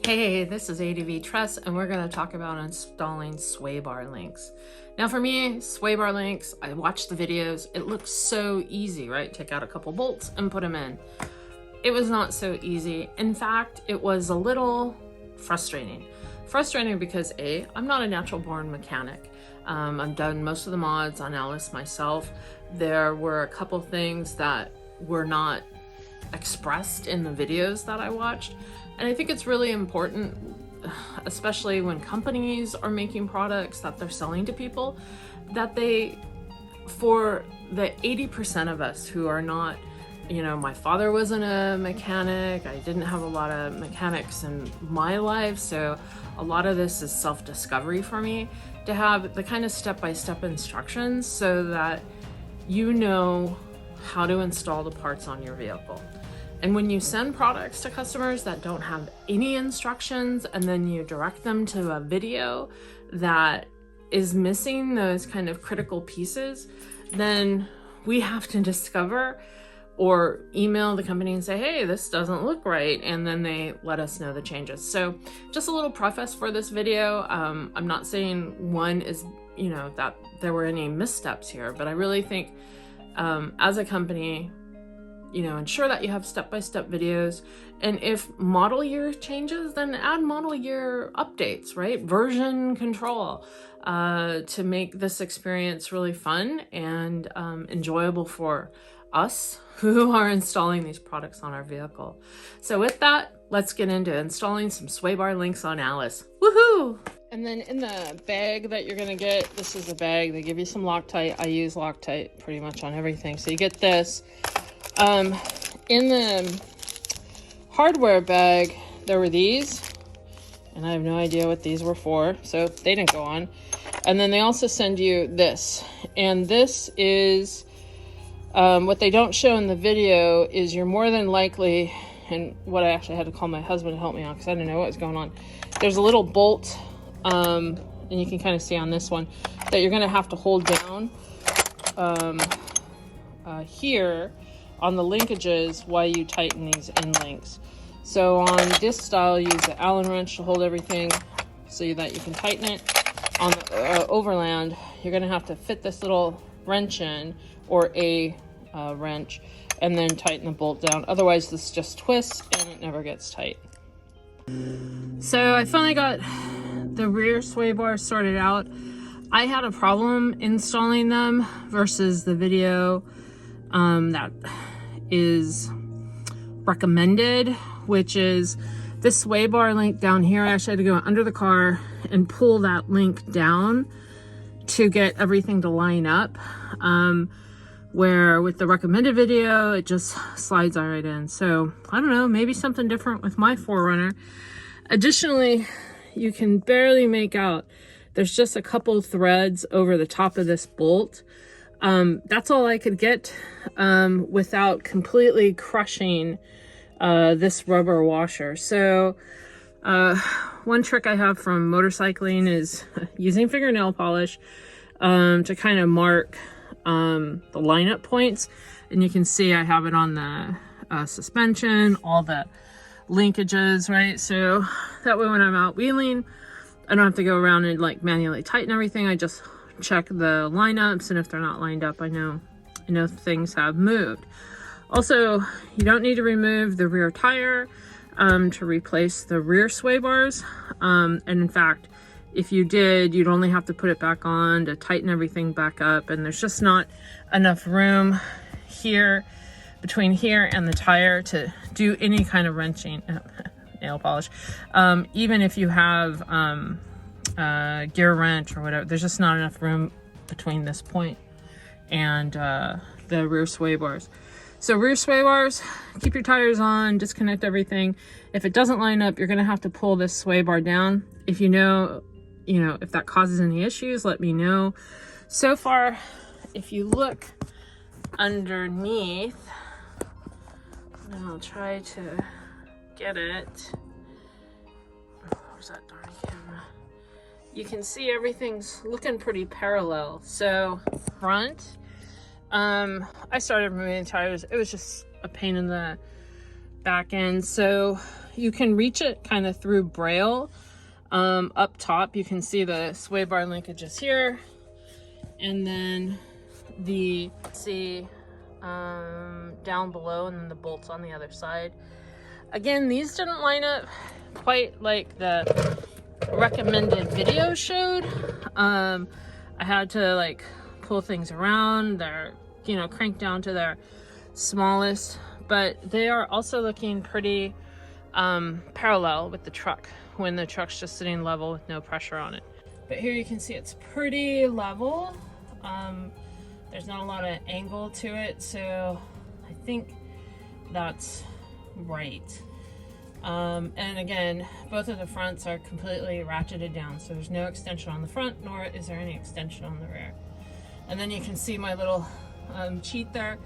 Hey, this is ADV Truss, and we're going to talk about installing sway bar links. Now for me, sway bar links, I watched the videos. It looks so easy, right? Take out a couple bolts and put them in. It was not so easy. In fact, it was a little frustrating. Frustrating because A, I'm not a natural born mechanic. I've done most of the mods on Alice myself. There were a couple things that were not expressed in the videos that I watched. And I think it's really important, especially when companies are making products that they're selling to people, that they, for the 80% of us who are not, you know, my father wasn't a mechanic, I didn't have a lot of mechanics in my life, so a lot of this is self-discovery for me, to have the kind of step-by-step instructions so that you know how to install the parts on your vehicle. And when you send products to customers that don't have any instructions, and then you direct them to a video that is missing those kind of critical pieces, then we have to discover or email the company and say, hey, this doesn't look right. And then they let us know the changes. So just a little preface for this video. I'm not saying one is, you know, that there were any missteps here, but I really think as a company, you know, ensure that you have step-by-step videos. And if model year changes, then add model year updates, right? Version control to make this experience really fun and enjoyable for us who are installing these products on our vehicle. So with that, let's get into installing some sway bar links on Alice. Woohoo! And then in the bag that you're gonna get, this is the bag, they give you some Loctite. I use Loctite pretty much on everything. So you get this. In the hardware bag, there were these, and I have no idea what these were for, so they didn't go on. And then they also send you this, and this is what they don't show in the video is you're more than likely, and what I actually had to call my husband to help me out because I didn't know what was going on. There's a little bolt, and you can kind of see on this one that you're going to have to hold down here on the linkages while you tighten these end links. So on this style, use the Allen wrench to hold everything so that you can tighten it. On the Overland, you're gonna have to fit this little wrench in, or a wrench, and then tighten the bolt down. Otherwise, this just twists and it never gets tight. So I finally got the rear sway bars sorted out. I had a problem installing them versus the video that is recommended, which is this sway bar link down here. I actually had to go under the car and pull that link down to get everything to line up, where with the recommended video it just slides right in. So I don't know, maybe something different with my 4Runner. Additionally, you can barely make out, there's just a couple threads over the top of this bolt. That's all I could get without completely crushing this rubber washer. So one trick I have from motorcycling is using fingernail polish to kind of mark the lineup points. And you can see I have it on the suspension, all the linkages, right? So that way when I'm out wheeling, I don't have to go around and like manually tighten everything. I just check the lineups, and if they're not lined up, I know things have moved. Also, you don't need to remove the rear tire to replace the rear sway bars. And in fact, if you did, you'd only have to put it back on to tighten everything back up. And there's just not enough room here between here and the tire to do any kind of wrenching, nail polish. Even if you have gear wrench or whatever, there's just not enough room between this point and the rear sway bars. So rear sway bars, keep your tires on, disconnect everything. If it doesn't line up, you're gonna have to pull this sway bar down. If you know if that causes any issues, let me know. So far, if you look underneath, and I'll try to get it. Where's that darn camera? You can see everything's looking pretty parallel. So front, I started removing tires. It was just a pain in the back end. So you can reach it kind of through braille. Up top, you can see the sway bar linkages here. And then the, down below, and then the bolts on the other side. Again, these didn't line up quite like the recommended video showed. I had to like pull things around. They're, you know, cranked down to their smallest, but they are also looking pretty parallel with the truck when the truck's just sitting level with no pressure on it. But here you can see it's pretty level. There's not a lot of angle to it, so I think that's right. And again, both of the fronts are completely ratcheted down, so there's no extension on the front, nor is there any extension on the rear. And then you can see my little cheat there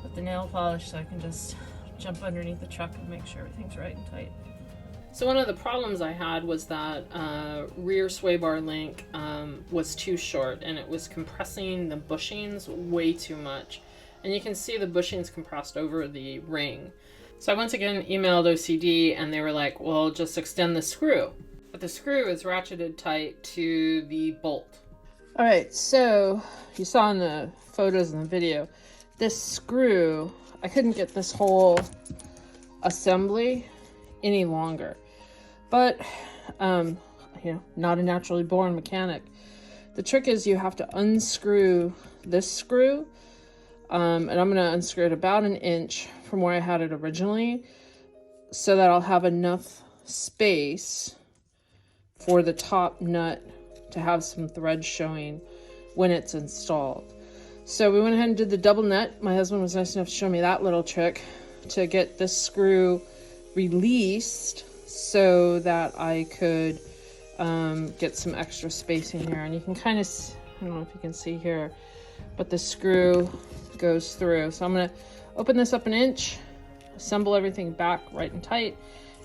with the nail polish, so I can just jump underneath the truck and make sure everything's right and tight. So one of the problems I had was that rear sway bar link was too short, and it was compressing the bushings way too much. And you can see the bushings compressed over the ring. So I once again emailed OCD, and they were like, well, just extend the screw. But the screw is ratcheted tight to the bolt. All right, so you saw in the photos and the video, this screw, I couldn't get this whole assembly any longer. But, you know, not a naturally born mechanic. The trick is you have to unscrew this screw, and I'm going to unscrew it about an inch from where I had it originally, so that I'll have enough space for the top nut to have some threads showing when it's installed. So we went ahead and did the double nut. My husband was nice enough to show me that little trick to get this screw released so that I could get some extra spacing here. And you can kind of, I don't know if you can see here, but the screw goes through. So I'm going to open this up an inch, assemble everything back right and tight,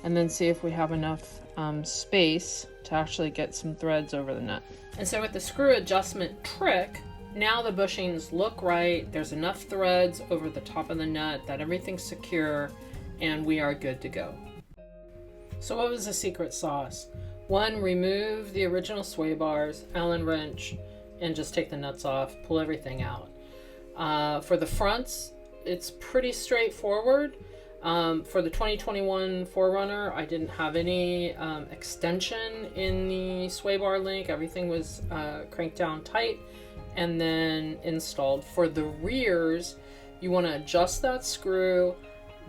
and then see if we have enough space to actually get some threads over the nut. And so with the screw adjustment trick, now the bushings look right, there's enough threads over the top of the nut that everything's secure, and we are good to go. So what was the secret sauce? One, remove the original sway bars, Allen wrench, and just take the nuts off, pull everything out. For the fronts, it's pretty straightforward. For the 2021 4Runner, I didn't have any extension in the sway bar link. Everything was cranked down tight and then installed. For the rears, you want to adjust that screw,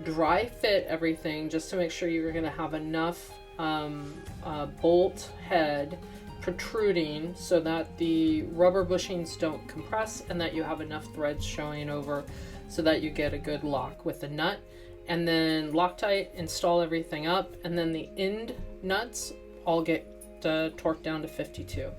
dry fit everything just to make sure you're going to have enough bolt head protruding so that the rubber bushings don't compress and that you have enough threads showing over so that you get a good lock with the nut. And then Loctite, install everything up, and then the end nuts all get torqued down to 52.